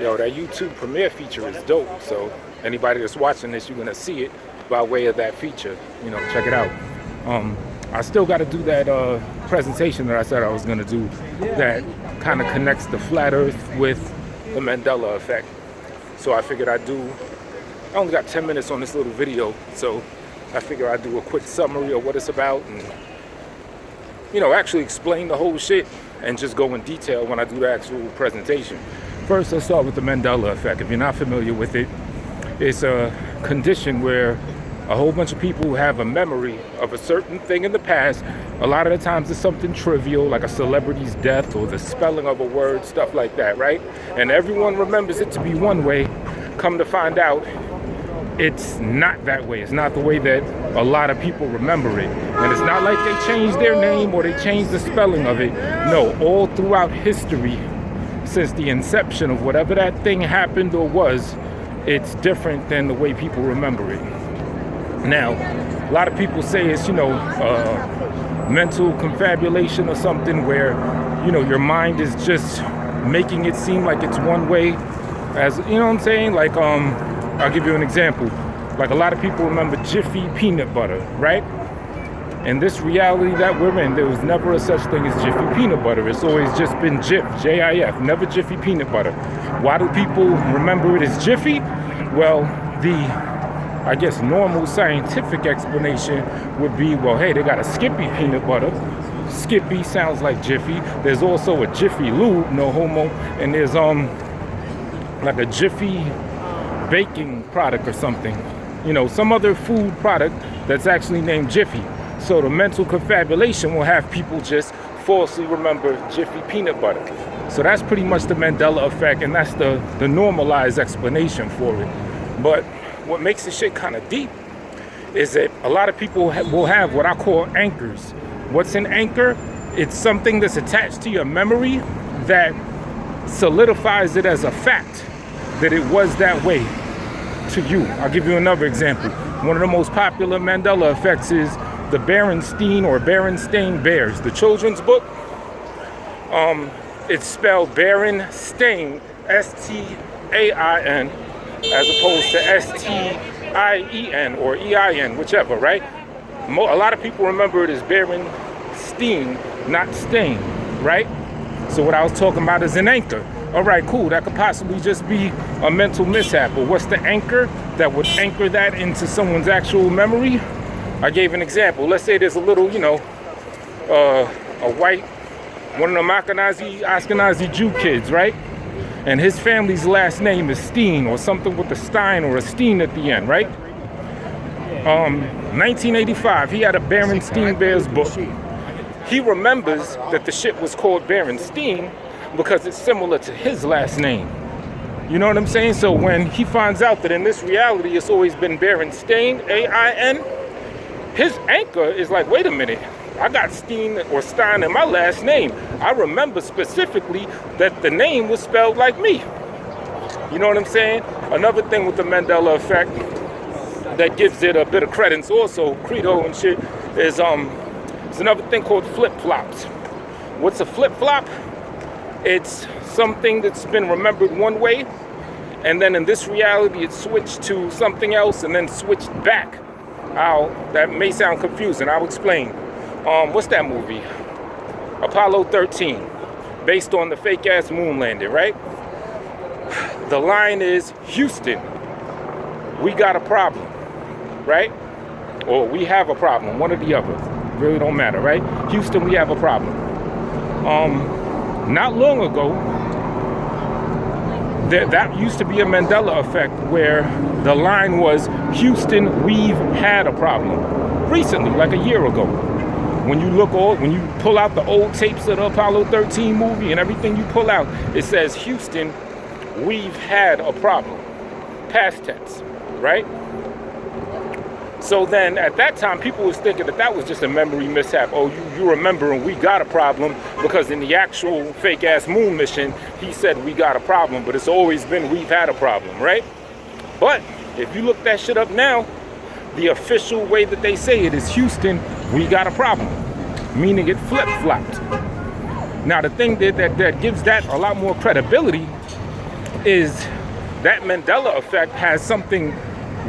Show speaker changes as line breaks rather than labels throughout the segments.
Yo, that YouTube premiere feature is dope. So anybody that's watching this, you're gonna see it by way of that feature. Check it out. I still got to do that presentation that I said I was gonna do. That kind of connects the flat Earth with the Mandela effect. So I figured I'd do. I only got 10 minutes on this little video, so I figure I'd do a quick summary of what it's about and actually explain the whole shit and just go in detail when I do the actual presentation. First, let's start with the Mandela effect. If you're not familiar with it, it's a condition where a whole bunch of people have a memory of a certain thing in the past. A lot of the times it's something trivial, like a celebrity's death or the spelling of a word, stuff like that, right? And everyone remembers it to be one way. Come to find out, it's not that way. It's not the way that a lot of people remember it. And it's not like they changed their name or they changed the spelling of it. No, all throughout history, since the inception of whatever that thing happened or was, it's different than the way people remember it. Now, a lot of people say it's, mental confabulation or something where, your mind is just making it seem like it's one way. As, you know what I'm saying? Like, I'll give you an example. Like a lot of people remember Jiffy peanut butter, right? In this reality that we're in, there was never a such thing as Jiffy peanut butter. It's always just been Jif, J-I-F, never Jiffy peanut butter. Why do people remember it as Jiffy? Well, I guess normal scientific explanation would be, well, hey, they got a Skippy peanut butter. Skippy sounds like Jiffy. There's also a Jiffy Lube, no homo, and there's like a Jiffy baking product or something. Some other food product that's actually named Jiffy. So the mental confabulation will have people just falsely remember Jiffy peanut butter. So that's pretty much the Mandela effect, and that's the normalized explanation for it. But what makes this shit kind of deep is that a lot of people will have what I call anchors. What's an anchor? It's something that's attached to your memory that solidifies it as a fact that it was that way to you. I'll give you another example. One of the most popular Mandela effects is the Berenstain or Berenstain Bears, the children's book. It's spelled Berenstain, S-T-A-I-N, as opposed to S-T-I-E-N or E-I-N, whichever, right? A lot of people remember it as Berenstain, not Stain, right? So what I was talking about is an anchor. All right, cool. That could possibly just be a mental mishap. But what's the anchor that would anchor that into someone's actual memory? I gave an example. Let's say there's a little, a white, one of them Ashkenazi Jew kids, right? And his family's last name is Steen or something with a Stein or a Steen at the end, right? 1985, he had a Berenstain Bears book. He remembers that the shit was called Berenstain because it's similar to his last name. You know what I'm saying? So when he finds out that in this reality it's always been Berenstain, A-I-N, his anchor is like, wait a minute, I got Steen or Stein in my last name. I remember specifically that the name was spelled like me. You know what I'm saying? Another thing with the Mandela effect that gives it a bit of credence also, credo and shit, is it's another thing called flip-flops. What's a flip-flop? It's something that's been remembered one way, and then in this reality it switched to something else and then switched back. That may sound confusing. I'll explain. What's that movie? Apollo 13, based on the fake-ass moon landing, right? The line is, Houston, we got a problem, right? Or we have a problem, one or the other. Really don't matter, right? Houston, we have a problem. Not long ago, that used to be a Mandela effect where the line was, Houston, we've had a problem. Recently, like a year ago. When you pull out the old tapes of the Apollo 13 movie and everything you pull out, it says, Houston, we've had a problem. Past tense, right? So then at that time, people was thinking that was just a memory mishap. Oh, you remember and we got a problem, because in the actual fake ass moon mission, he said we got a problem, but it's always been we've had a problem, right? But if you look that shit up now, the official way that they say it is Houston, we got a problem, meaning it flip-flopped. Now the thing that gives that a lot more credibility is that Mandela effect has something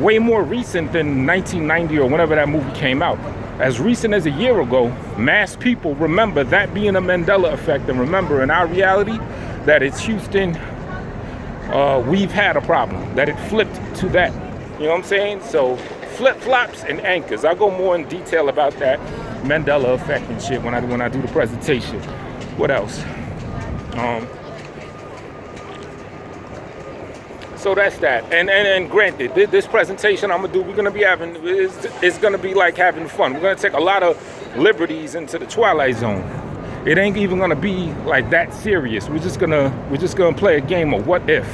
way more recent than 1990 or whenever that movie came out. As recent as a year ago, mass people remember that being a Mandela effect, and remember in our reality that it's Houston, we've had a problem, that it flipped to that. You know what I'm saying? So flip-flops and anchors. I'll go more in detail about that Mandela effect and shit when I do the presentation. What else? So that's that. And granted, this presentation I'm gonna do, we're gonna be having, it's gonna be like having fun. We're gonna take a lot of liberties into the Twilight Zone. It ain't even gonna be like that serious. We're just gonna play a game of what if.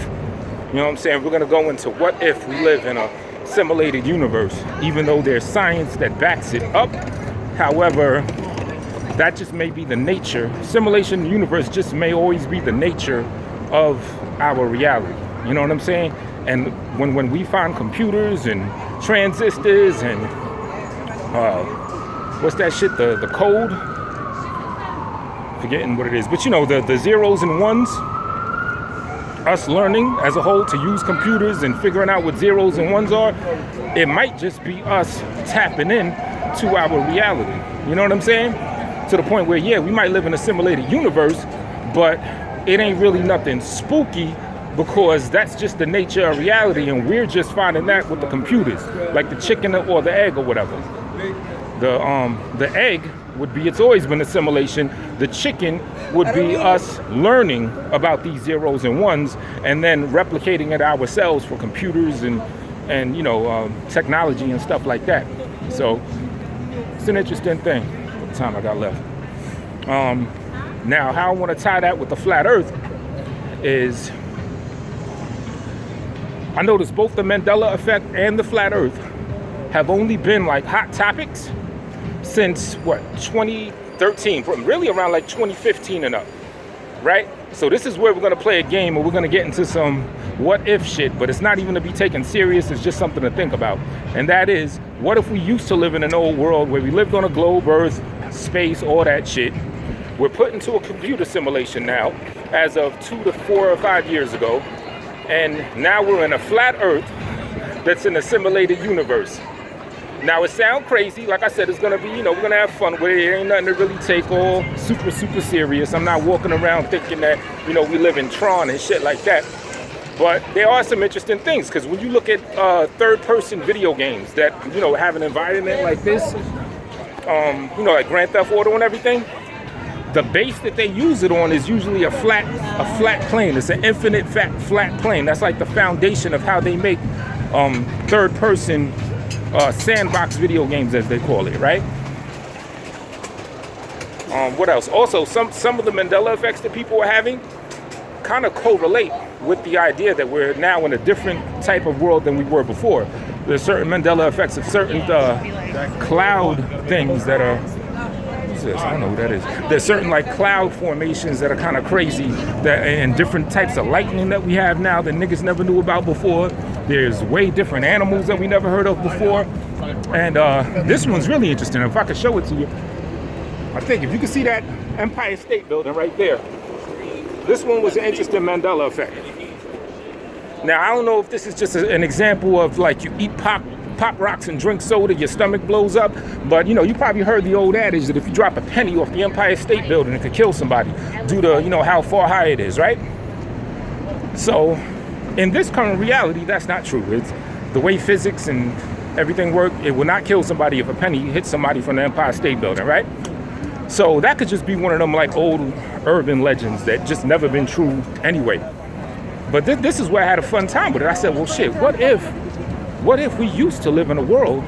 You know what I'm saying? We're gonna go into what if we live in a simulated universe, even though there's science that backs it up. However, that just may be the nature. Simulation universe just may always be the nature of our reality. You know what I'm saying? And when we find computers and transistors and what's that shit? The code? Forgetting what it is. But you know, the zeros and ones, us learning as a whole to use computers and figuring out what zeros and ones are, it might just be us tapping in to our reality. You know what I'm saying? To the point where, yeah, we might live in a simulated universe, but it ain't really nothing spooky, because that's just the nature of reality, and we're just finding that with the computers, like the chicken or the egg or whatever. The egg would be, it's always been a simulation. The chicken would be us learning about these zeros and ones and then replicating it ourselves for computers and you know, technology and stuff like that. So it's an interesting thing. What time I got left? Now, how I want to tie that with the flat Earth is, I noticed both the Mandela effect and the flat Earth have only been like hot topics since what, 2013, really around like 2015 and up, right? So this is where we're gonna play a game and we're gonna get into some what if shit, but it's not even to be taken serious, it's just something to think about. And that is, what if we used to live in an old world where we lived on a globe, Earth, space, all that shit. We're put into a computer simulation now as of 2 to 4 or 5 years ago. And now we're in a flat Earth that's in a simulated universe. Now it sounds crazy. Like I said, it's gonna be, you know, we're gonna have fun with it. It ain't nothing to really take all super serious. I'm not walking around thinking that, you know, we live in Tron and shit like that. But there are some interesting things, because when you look at third-person video games that, you know, have an environment like this, you know, like Grand Theft Auto and everything, the base that they use it on is usually a flat plane. It's an infinite flat plane. That's like the foundation of how they make third-person sandbox video games, as they call it, right? What else? Also, some of the Mandela effects that people are having kind of correlate with the idea that we're now in a different type of world than we were before. There's certain Mandela effects of certain cloud things that are, I don't know who that is. There's certain like cloud formations that are kind of crazy, that, and different types of lightning that we have now that niggas never knew about before. There's way different animals that we never heard of before. And this one's really interesting. If I could show it to you, I think if you can see that Empire State Building right there, this one was an interesting Mandela effect. Now, I don't know if this is just an example of like you eat pop rocks and drink soda, your stomach blows up. But, you know, you probably heard the old adage that if you drop a penny off the Empire State Building, it could kill somebody due to, you know, how far high it is, right? So in this current reality, that's not true. It's the way physics and everything work. It will not kill somebody if a penny hits somebody from the Empire State Building, right? So that could just be one of them like old urban legends that just never been true anyway. But this is where I had a fun time with it. I said, well, shit, what if we used to live in a world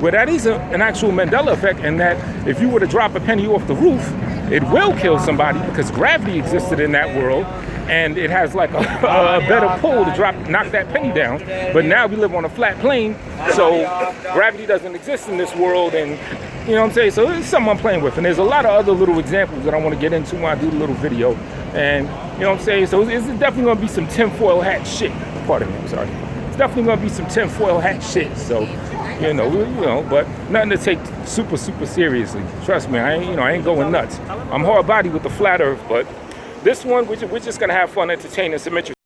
where that is an actual Mandela effect, and that if you were to drop a penny off the roof, it will kill somebody because gravity existed in that world, and it has like a better pull to knock that penny down. But now we live on a flat plane, so gravity doesn't exist in this world, and you know what I'm saying? So it's something I'm playing with, and there's a lot of other little examples that I want to get into when I do the little video, and you know what I'm saying? So it's definitely going to be some tinfoil hat shit. Pardon me, I'm sorry. It's definitely going to be some tinfoil hat shit. So, you know, but nothing to take super seriously. Trust me, I ain't going nuts. I'm hard body with the flat Earth, but this one we're just going to have fun, entertaining, some interesting.